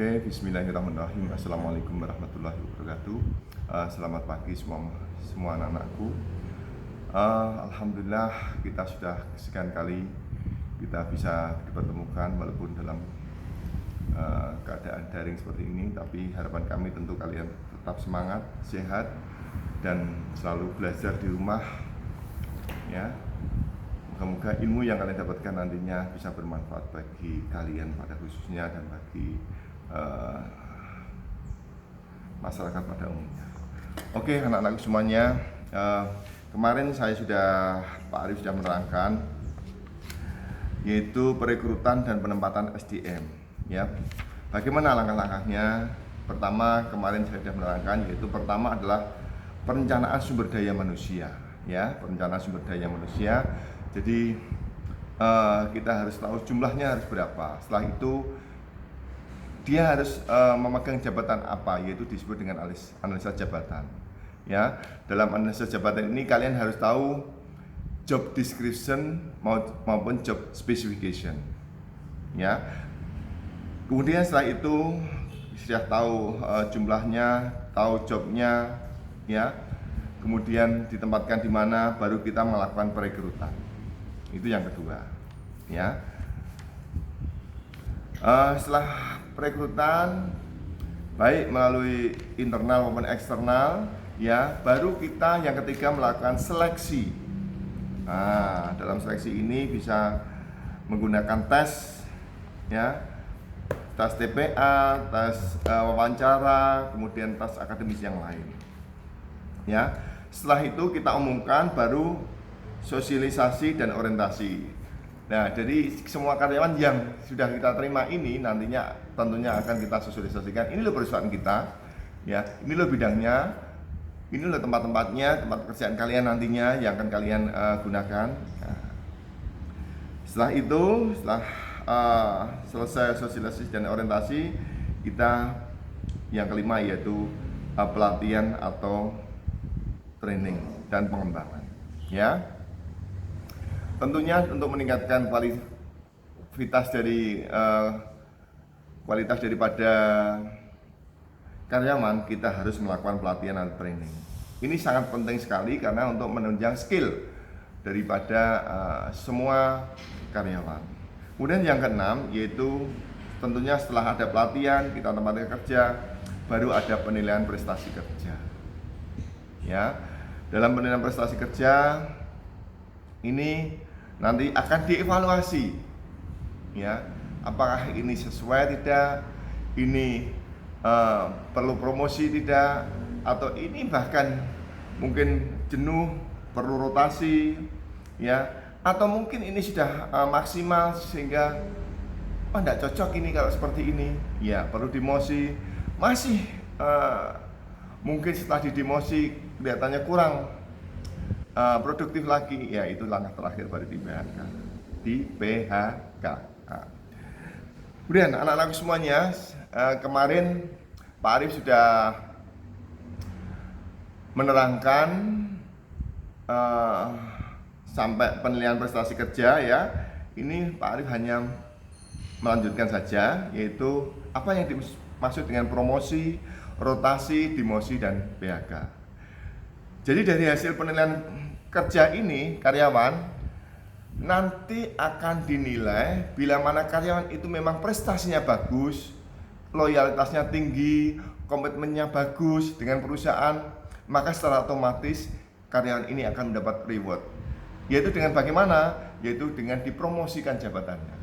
Oke, bismillahirrahmanirrahim. Assalamualaikum warahmatullahi wabarakatuh. Selamat pagi semua anak-anakku. Alhamdulillah kita sudah sekian kali kita bisa dipertemukan walaupun dalam keadaan daring seperti ini. Tapi harapan kami tentu kalian tetap semangat, sehat, dan selalu belajar di rumah. Ya, moga-moga ilmu yang kalian dapatkan nantinya bisa bermanfaat bagi kalian pada khususnya dan bagi masyarakat pada umumnya. Oke, anak-anakku semuanya, kemarin Pak Arif sudah menerangkan yaitu perekrutan dan penempatan SDM. Ya, bagaimana langkah-langkahnya? Pertama, kemarin saya sudah menerangkan yaitu pertama adalah perencanaan sumber daya manusia. Ya, perencanaan sumber daya manusia. Jadi kita harus tahu jumlahnya harus berapa. Setelah itu dia harus memegang jabatan apa, yaitu disebut dengan analisa jabatan. Ya, dalam analisa jabatan ini kalian harus tahu job description maupun job specification. Ya, kemudian setelah itu sudah tahu jumlahnya, tahu jobnya, ya, kemudian ditempatkan di mana, baru kita melakukan perekrutan. Itu yang kedua. Ya, setelah perekrutan baik melalui internal maupun eksternal, ya, baru kita yang ketiga melakukan seleksi. Nah, dalam seleksi ini bisa menggunakan tes, ya, tes TPA, tes wawancara, kemudian tes akademis yang lain. Ya, setelah itu kita umumkan baru sosialisasi dan orientasi. Nah, jadi semua karyawan yang sudah kita terima ini nantinya tentunya akan kita sosialisasikan. Ini loh perusahaan kita, ya. Ini loh bidangnya, ini loh tempat-tempatnya, tempat pekerjaan kalian nantinya yang akan kalian gunakan. Nah, setelah itu, setelah selesai sosialisasi dan orientasi, kita yang kelima yaitu pelatihan atau training dan pengembangan. Ya. Tentunya untuk meningkatkan kualitas daripada karyawan, kita harus melakukan pelatihan dan training. Ini sangat penting sekali karena untuk menunjang skill daripada semua karyawan. Kemudian yang keenam yaitu tentunya setelah ada pelatihan, kita tempatkan kerja, baru ada penilaian prestasi kerja. Ya, dalam penilaian prestasi kerja ini nanti akan dievaluasi, ya, apakah ini sesuai tidak, ini perlu promosi tidak, atau ini bahkan mungkin jenuh, perlu rotasi, ya, atau mungkin ini sudah maksimal sehingga tidak cocok ini kalau seperti ini, ya, perlu demosi. Masih mungkin setelah didemosi kelihatannya kurang produktif lagi, ya, itu langkah terakhir baru di PHK. Kemudian anak-anak semuanya, kemarin Pak Arif sudah menerangkan sampai penilaian prestasi kerja, ya. Ini Pak Arif hanya melanjutkan saja, yaitu apa yang dimaksud dengan promosi, rotasi, demosi, dan PHK. Jadi dari hasil penilaian kerja ini karyawan nanti akan dinilai bila mana karyawan itu memang prestasinya bagus, loyalitasnya tinggi, komitmennya bagus dengan perusahaan, maka secara otomatis karyawan ini akan mendapat reward. Yaitu dengan bagaimana? Yaitu dengan dipromosikan jabatannya.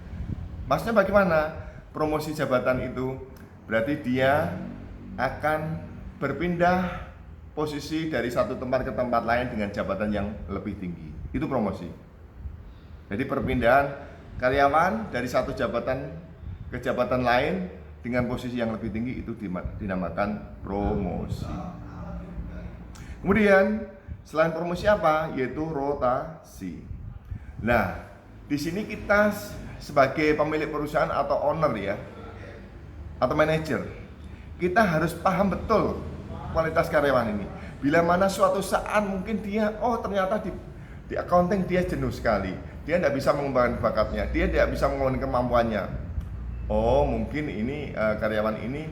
Maksudnya bagaimana? Promosi jabatan itu berarti dia akan berpindah posisi dari satu tempat ke tempat lain dengan jabatan yang lebih tinggi. Itu promosi. Jadi perpindahan karyawan dari satu jabatan ke jabatan lain dengan posisi yang lebih tinggi itu dinamakan promosi. Kemudian selain promosi apa? Yaitu rotasi. Nah, di sini kita sebagai pemilik perusahaan atau owner, ya, atau manajer, kita harus paham betul kualitas karyawan ini. Bila mana suatu saat mungkin dia, ternyata di accounting dia jenuh sekali, dia tidak bisa mengembangkan bakatnya, dia tidak bisa mengembangkan kemampuannya, oh mungkin ini karyawan ini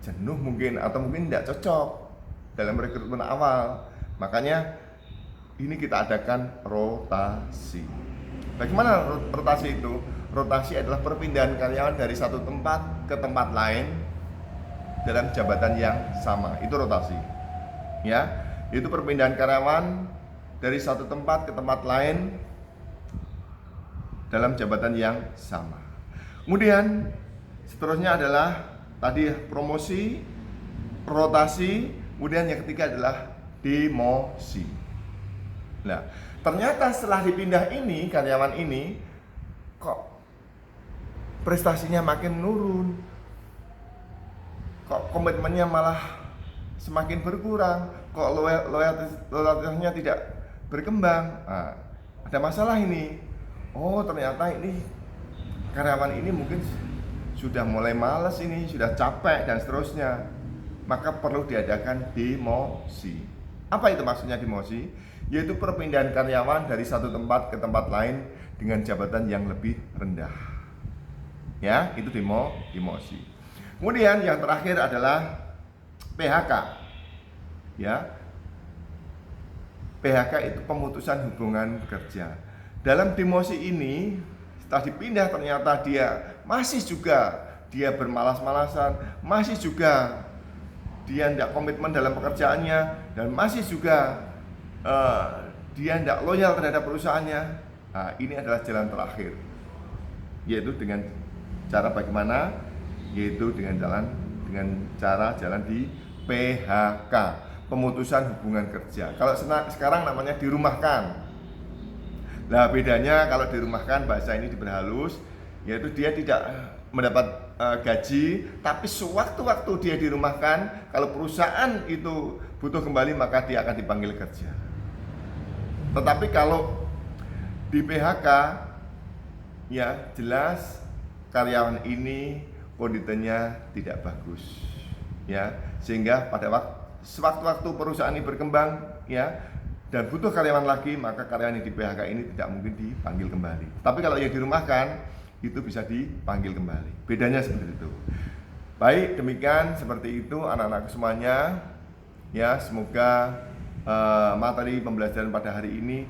jenuh mungkin, atau mungkin tidak cocok dalam rekrutmen awal. Makanya ini kita adakan rotasi. Bagaimana rotasi itu? Rotasi adalah perpindahan karyawan dari satu tempat ke tempat lain dalam jabatan yang sama. Itu rotasi. Ya, itu perpindahan karyawan dari satu tempat ke tempat lain dalam jabatan yang sama. Kemudian seterusnya adalah tadi promosi, rotasi, kemudian yang ketiga adalah demosi. Nah, ternyata setelah dipindah ini, karyawan ini kok prestasinya makin menurun, kok komitmennya malah semakin berkurang, kok loyalitasnya tidak berkembang. Nah, ada masalah ini. Oh, ternyata ini karyawan ini mungkin sudah mulai malas ini, sudah capek dan seterusnya. Maka perlu diadakan demosi. Apa itu maksudnya demosi? Yaitu perpindahan karyawan dari satu tempat ke tempat lain dengan jabatan yang lebih rendah. Ya, itu demosi. Kemudian yang terakhir adalah PHK. Ya. PHK itu pemutusan hubungan kerja. Dalam demosi ini, setelah dipindah ternyata dia bermalas-malasan, masih juga dia tidak komitmen dalam pekerjaannya, dan masih juga dia tidak loyal terhadap perusahaannya. Nah, ini adalah jalan terakhir, yaitu dengan cara bagaimana? Yaitu dengan cara jalan di PHK, pemutusan hubungan kerja. Kalau sekarang namanya dirumahkan. Nah, bedanya kalau dirumahkan, bahasa ini diperhalus, yaitu dia tidak mendapat gaji, tapi sewaktu-waktu dia dirumahkan, kalau perusahaan itu butuh kembali maka dia akan dipanggil kerja. Tetapi kalau di PHK, ya jelas karyawan ini kondisinya tidak bagus, ya, sehingga pada sewaktu-waktu perusahaan ini berkembang, ya, dan butuh karyawan lagi, maka karyawan yang di PHK ini tidak mungkin dipanggil kembali. Tapi kalau yang dirumahkan, itu bisa dipanggil kembali. Bedanya seperti itu. Baik, demikian seperti itu anak-anak semuanya. Ya, semoga materi pembelajaran pada hari ini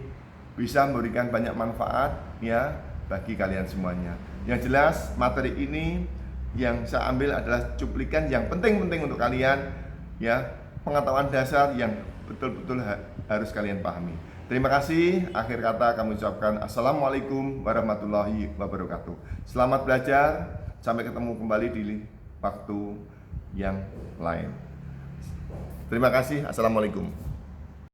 bisa memberikan banyak manfaat ya bagi kalian semuanya. Yang jelas materi ini yang saya ambil adalah cuplikan yang penting-penting untuk kalian, ya, pengetahuan dasar yang betul-betul harus kalian pahami. Terima kasih. Akhir kata kami ucapkan Assalamualaikum warahmatullahi wabarakatuh. Selamat belajar. Sampai ketemu kembali di waktu yang lain. Terima kasih. Assalamualaikum.